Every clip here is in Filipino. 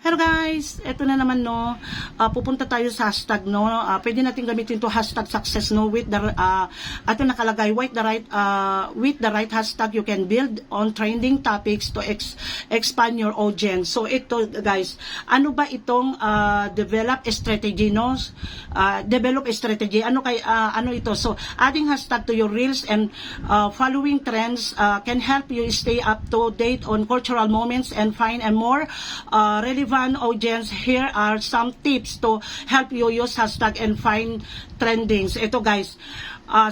Hello guys, eto na naman no. Pupunta tayo sa hashtag no. Pwede natin gamitin to hashtag success no with the ato nakalagay with the right hashtag you can build on trending topics to expand your audience. So ito guys, ano ba itong develop a strategy no? Develop a strategy. Ano ito? So adding hashtag to your reels and following trends can help you stay up to date on cultural moments and find a more relevant audience. Here are some tips to help you use hashtag and find trendings. Ito guys,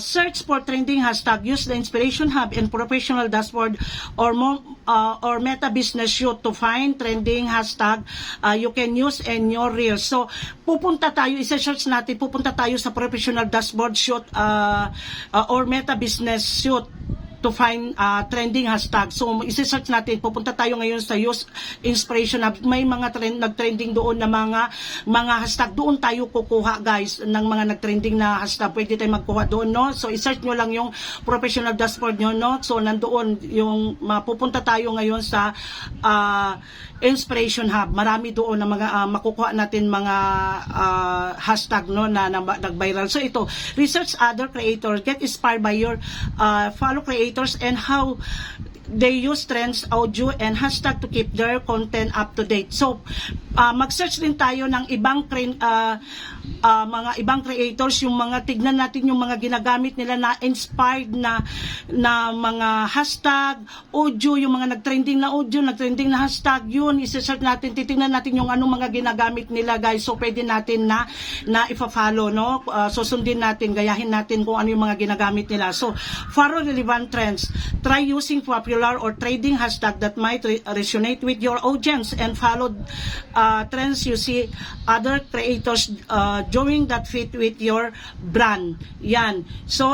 search for trending hashtag, use the Inspiration Hub and Professional Dashboard or Meta Business Shoot to find trending hashtag you can use in your reels. So pupunta tayo, isa-search natin, pupunta tayo sa Professional Dashboard Shoot or Meta Business Shoot to find trending hashtag. So isi-search natin, pupunta tayo ngayon sa Use Inspiration Hub. May mga nag-trending doon na mga hashtag. Doon tayo kukuha guys ng mga nag-trending na hashtag. Pwede tayo magkuha doon no. So i-search nyo lang yung professional dashboard nyo no. So nandoon yung mapupunta tayo ngayon sa Inspiration Hub. Marami doon na mga makukuha natin mga hashtag no na nag-viral. So ito, research other creators, get inspired by your follow creators and how they use trends, audio, and hashtag to keep their content up to date. So, mag-search din tayo ng ibang mga ibang creators, yung mga tignan natin yung mga ginagamit nila na inspired na mga hashtag, audio, yung mga nag-trending na audio, nag-trending na hashtag, yun, isa-search natin, titingnan natin yung anong mga ginagamit nila guys. So, pwede natin na ipa-follow, no? Susundin natin, gayahin natin kung ano yung mga ginagamit nila. So, follow relevant trends. Try using popular or trading hashtag that might resonate with your audience and follow trends you see other creators doing that fit with your brand. Yan. So,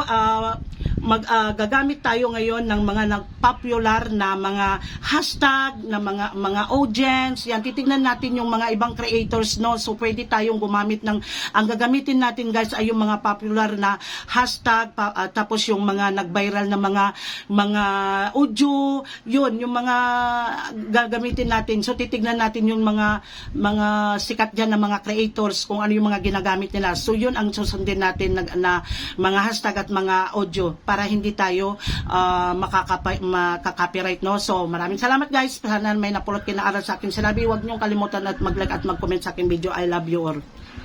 gagamit tayo ngayon ng mga nag-popular na mga hashtag, na mga audience. Yan, titingnan natin yung mga ibang creators, no? So, pwede tayong gumamit ng, ang gagamitin natin guys ay yung mga popular na hashtag, tapos yung mga nag-viral na mga audio, yun, yung mga gagamitin natin. So, titignan natin yung mga sikat dyan na mga creators, kung ano yung mga ginagamit nila. So, yun ang susundin natin na mga hashtag at mga audio para hindi tayo makaka-copyright, no? So, maraming salamat guys. Sana may napulot kinaaral sa akin sinabi. Huwag niyong kalimutan at mag-like at mag-comment sa aking video. I love you all.